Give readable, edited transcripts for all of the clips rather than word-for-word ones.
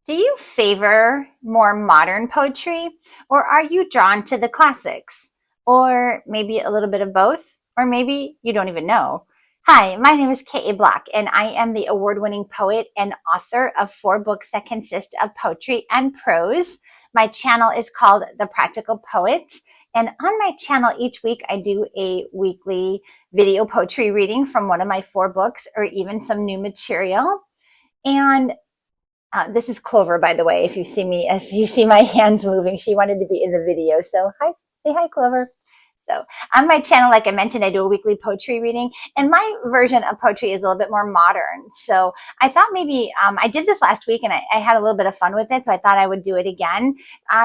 Do you favor more modern poetry, or are you drawn to the classics? Or maybe a little bit of both? Or maybe you don't even know. Hi, my name is K.A. Block, and I am the award-winning poet and author of 4 books that consist of poetry and prose. My channel is called The Practical Poet, and on my channel each week I do a weekly video poetry reading from one of my 4 books or even some new material. And this is Clover, by the way. If you see my hands moving, she wanted to be in the video. So hi, say hi, Clover. So on my channel, like I mentioned, I do a weekly poetry reading, and my version of poetry is a little bit more modern. So I thought maybe I did this last week, and I had a little bit of fun with it. So I thought I would do it again,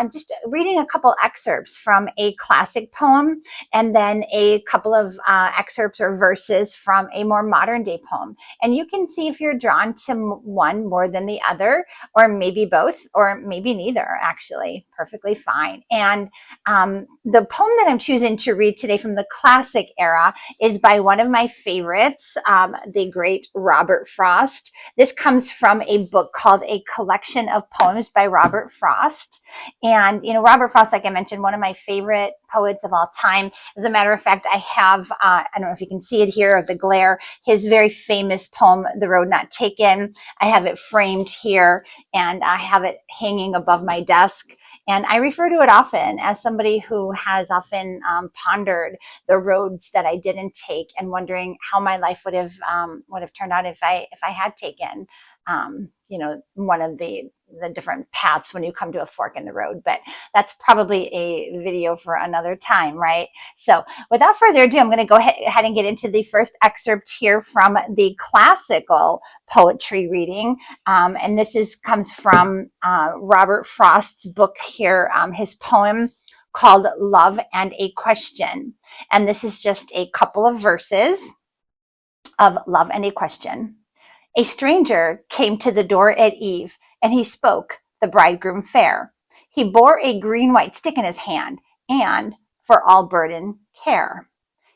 just reading a couple excerpts from a classic poem, and then a couple of excerpts or verses from a more modern day poem. And you can see if you're drawn to one more than the other, or maybe both, or maybe neither. Actually, perfectly fine. And the poem that I'm choosing to read today from the classic era is by one of my favorites, the great Robert Frost. This comes from a book called A Collection of Poems by Robert Frost. And, Robert Frost, like I mentioned, one of my favorite poets of all time. As a matter of fact, I have, I don't know if you can see it here, or the glare, his very famous poem, The Road Not Taken. I have it framed here, and I have it hanging above my desk. And I refer to it often as somebody who has often pondered the roads that I didn't take, and wondering how my life would have turned out if I had taken one of the different paths when you come to a fork in the road. But that's probably a video for another time, right? So without further ado, I'm going to go ahead and get into the first excerpt here from the classical poetry reading. And this comes from Robert Frost's book here, his poem called Love and a Question. And this is just a couple of verses of Love and a Question. A stranger came to the door at eve, and he spoke, the bridegroom fair. He bore a green-white stick in his hand, and, for all burden, care.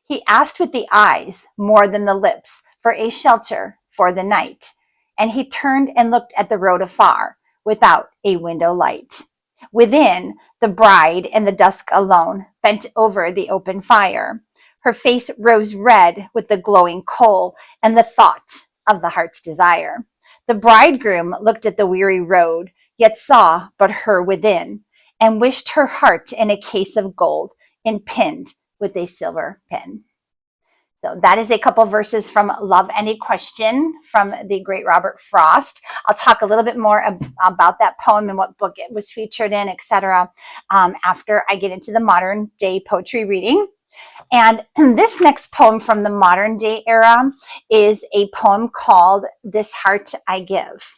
He asked with the eyes, more than the lips, for a shelter for the night. And he turned and looked at the road afar, without a window light. Within, the bride in the dusk alone bent over the open fire. Her face rose red with the glowing coal and the thought of the heart's desire. The bridegroom looked at the weary road, yet saw but her within, and wished her heart in a case of gold, enpinned with a silver pin. So that is a couple verses from Love and a Question from the great Robert Frost. I'll talk a little bit more about that poem and what book it was featured in, etc., after I get into the modern day poetry reading. And this next poem from the modern day era is a poem called This Heart I Give.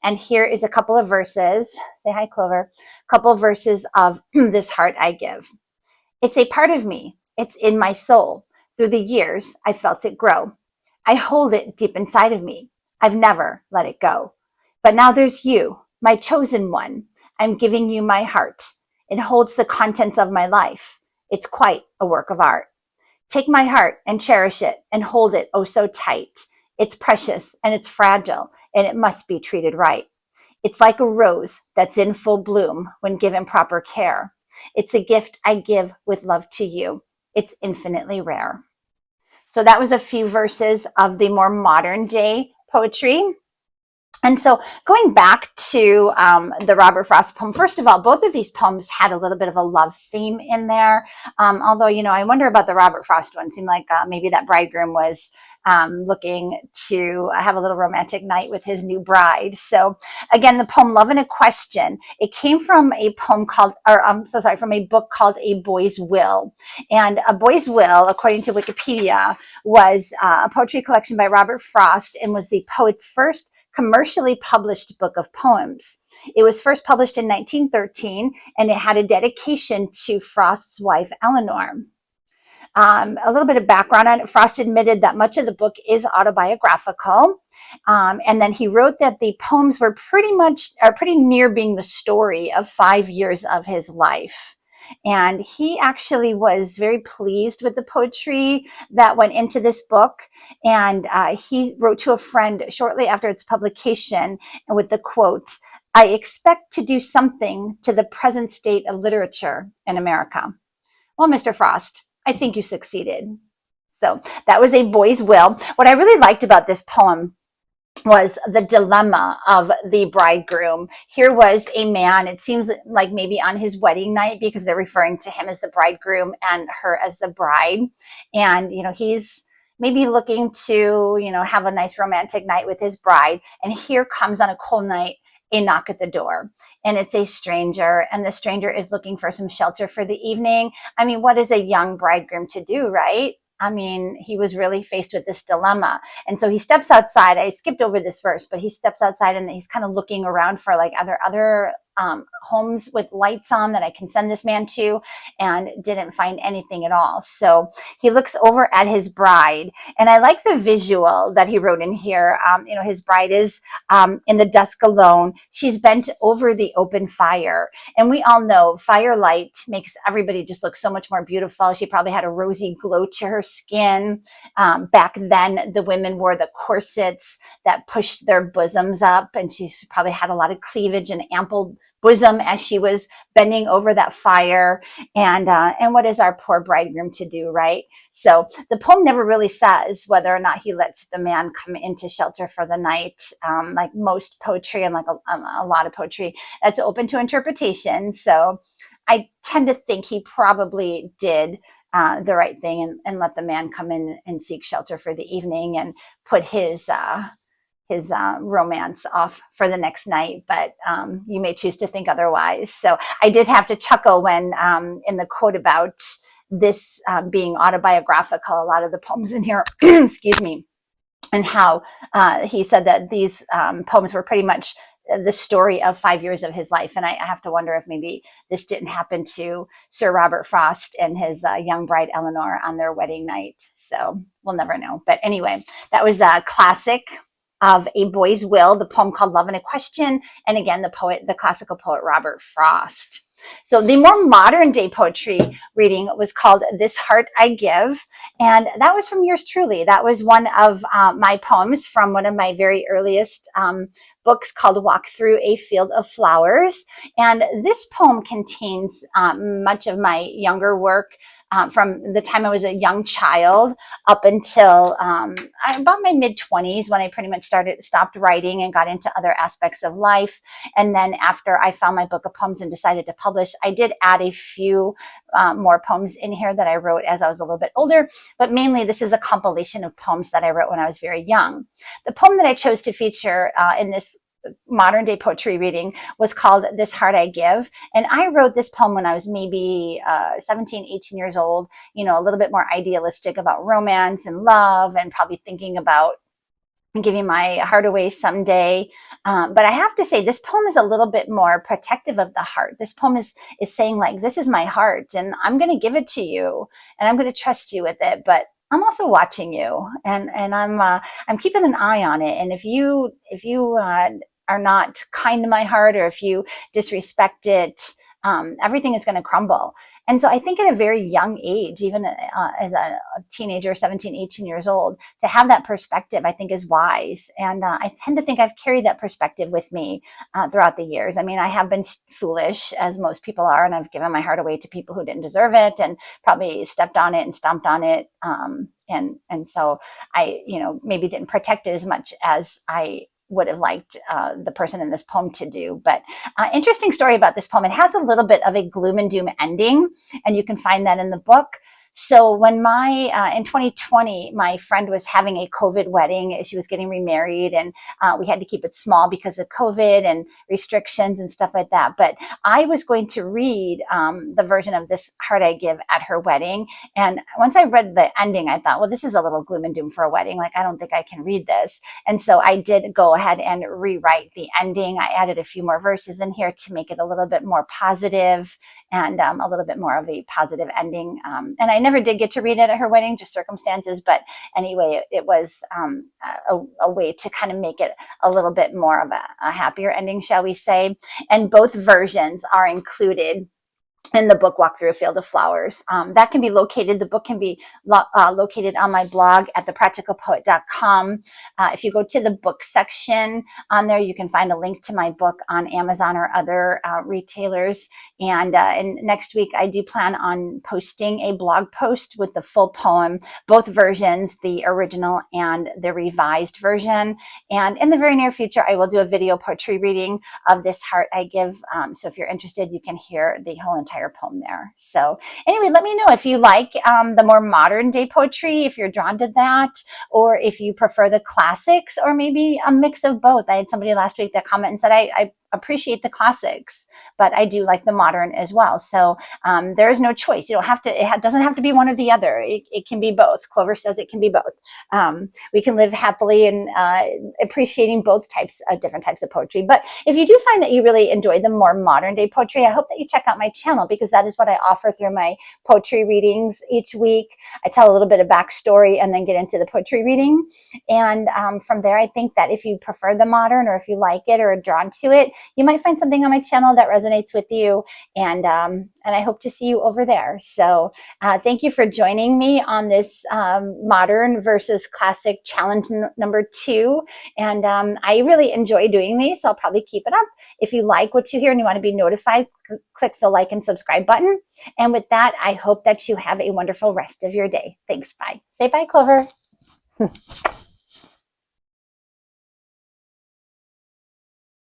And here is a couple of verses. Say hi, Clover. A couple of verses of This Heart I Give. It's a part of me. It's in my soul. Through the years, I felt it grow. I hold it deep inside of me. I've never let it go. But now there's you, my chosen one. I'm giving you my heart. It holds the contents of my life. It's quite a work of art. Take my heart and cherish it and hold it oh so tight. It's precious and it's fragile, and it must be treated right. It's like a rose that's in full bloom when given proper care. It's a gift I give with love to you. It's infinitely rare. So that was a few verses of the more modern day poetry. And so going back to the Robert Frost poem, first of all, both of these poems had a little bit of a love theme in there. Although, I wonder about the Robert Frost one. It seemed like maybe that bridegroom was looking to have a little romantic night with his new bride. So again, the poem Love and a Question, it came from a poem called, from a book called A Boy's Will. And A Boy's Will, according to Wikipedia, was a poetry collection by Robert Frost, and was the poet's first commercially published book of poems. It was first published in 1913, and it had a dedication to Frost's wife, Eleanor. A little bit of background on it. Frost admitted that much of the book is autobiographical. And then he wrote that the poems were pretty near being the story of 5 years of his life. And he actually was very pleased with the poetry that went into this book. And he wrote to a friend shortly after its publication with the quote, I expect to do something to the present state of literature in America. Well, Mr. Frost, I think you succeeded. So that was A Boy's Will. What I really liked about this poem was the dilemma of the bridegroom. Here was a man, it seems like maybe on his wedding night, because they're referring to him as the bridegroom and her as the bride. And, he's maybe looking to, have a nice romantic night with his bride. And here comes on a cold night a knock at the door, and it's a stranger, and the stranger is looking for some shelter for the evening. I mean, what is a young bridegroom to do, right? I mean, he was really faced with this dilemma. And so he steps outside. I skipped over this verse, but he steps outside and he's kind of looking around for like other homes with lights on that I can send this man to, and didn't find anything at all. So he looks over at his bride, and I like the visual that he wrote in here. His bride is in the dusk alone. She's bent over the open fire, and we all know firelight makes everybody just look so much more beautiful. She probably had a rosy glow to her skin. Back then, the women wore the corsets that pushed their bosoms up, and she probably had a lot of cleavage and ample bosom as she was bending over that fire. And what is our poor bridegroom to do, right? So the poem never really says whether or not he lets the man come into shelter for the night. Like most poetry, and like a lot of poetry, that's open to interpretation. So I tend to think he probably did the right thing and let the man come in and seek shelter for the evening and put his romance off for the next night, but you may choose to think otherwise. So I did have to chuckle when in the quote about this being autobiographical, a lot of the poems in here, excuse me, and how he said that these poems were pretty much the story of 5 years of his life. And I have to wonder if maybe this didn't happen to Sir Robert Frost and his young bride Eleanor on their wedding night. So we'll never know. But anyway, that was a classic of A Boy's Will, the poem called Love in a Question, and again, the classical poet Robert Frost. So the more modern day poetry reading was called This Heart I Give, and that was from yours truly. That was one of my poems from one of my very earliest books called Walk Through a Field of Flowers. And this poem contains much of my younger work from the time I was a young child up until about my mid-20s, when I pretty much stopped writing and got into other aspects of life. And then after I found my book of poems and decided to publish, I did add a few more poems in here that I wrote as I was a little bit older. But mainly this is a compilation of poems that I wrote when I was very young. The poem that I chose to feature in this modern day poetry reading was called This Heart I Give. And I wrote this poem when I was maybe 17, 18 years old, a little bit more idealistic about romance and love, and probably thinking about giving my heart away someday. But I have to say, this poem is a little bit more protective of the heart. This poem is saying, like, this is my heart and I'm going to give it to you and I'm going to trust you with it. But I'm also watching you, and I'm keeping an eye on it. And if you are not kind to my heart, or if you disrespect it, everything is going to crumble. And so I think at a very young age, even as a teenager, 17, 18 years old, to have that perspective, I think is wise. And I tend to think I've carried that perspective with me throughout the years. I mean, I have been foolish, as most people are, and I've given my heart away to people who didn't deserve it, and probably stepped on it and stomped on it. And so I, maybe didn't protect it as much as I would have liked the person in this poem to do. But interesting story about this poem. It has a little bit of a gloom and doom ending, and you can find that in the book. So when in 2020, my friend was having a COVID wedding. She was getting remarried, and we had to keep it small because of COVID and restrictions and stuff like that. But I was going to read the version of This Heart I Give at her wedding. And once I read the ending, I thought, well, this is a little gloom and doom for a wedding. Like, I don't think I can read this. And so I did go ahead and rewrite the ending. I added a few more verses in here to make it a little bit more positive and a little bit more of a positive ending. And I never did get to read it at her wedding, just circumstances. But anyway, it was a way to kind of make it a little bit more of a happier ending, shall we say. And both versions are included in the book Walk Through a Field of Flowers. That can be located, the book can be located on my blog at thepracticalpoet.com. If you go to the book section on there, you can find a link to my book on Amazon or other retailers. And next week, I do plan on posting a blog post with the full poem, both versions, the original and the revised version. And in the very near future, I will do a video poetry reading of This Heart I Give. So if you're interested, you can hear the whole entire poem there. So anyway, let me know if you like the more modern day poetry, if you're drawn to that, or if you prefer the classics, or maybe a mix of both. I had somebody last week that commented and said, I appreciate the classics, but I do like the modern as well. So there is no choice. You don't have to, it doesn't have to be one or the other. It can be both. Clover says it can be both. We can live happily and appreciating both different types of poetry. But if you do find that you really enjoy the more modern day poetry, I hope that you check out my channel, because that is what I offer through my poetry readings each week. I tell a little bit of backstory and then get into the poetry reading. And from there, I think that if you prefer the modern, or if you like it or are drawn to it, you might find something on my channel that resonates with you. And I hope to see you over there. So thank you for joining me on this modern versus classic challenge number 2. And I really enjoy doing these, so I'll probably keep it up. If you like what you hear and you want to be notified, click the like and subscribe button. And with that, I hope that you have a wonderful rest of your day. Thanks. Bye. Say bye, Clover.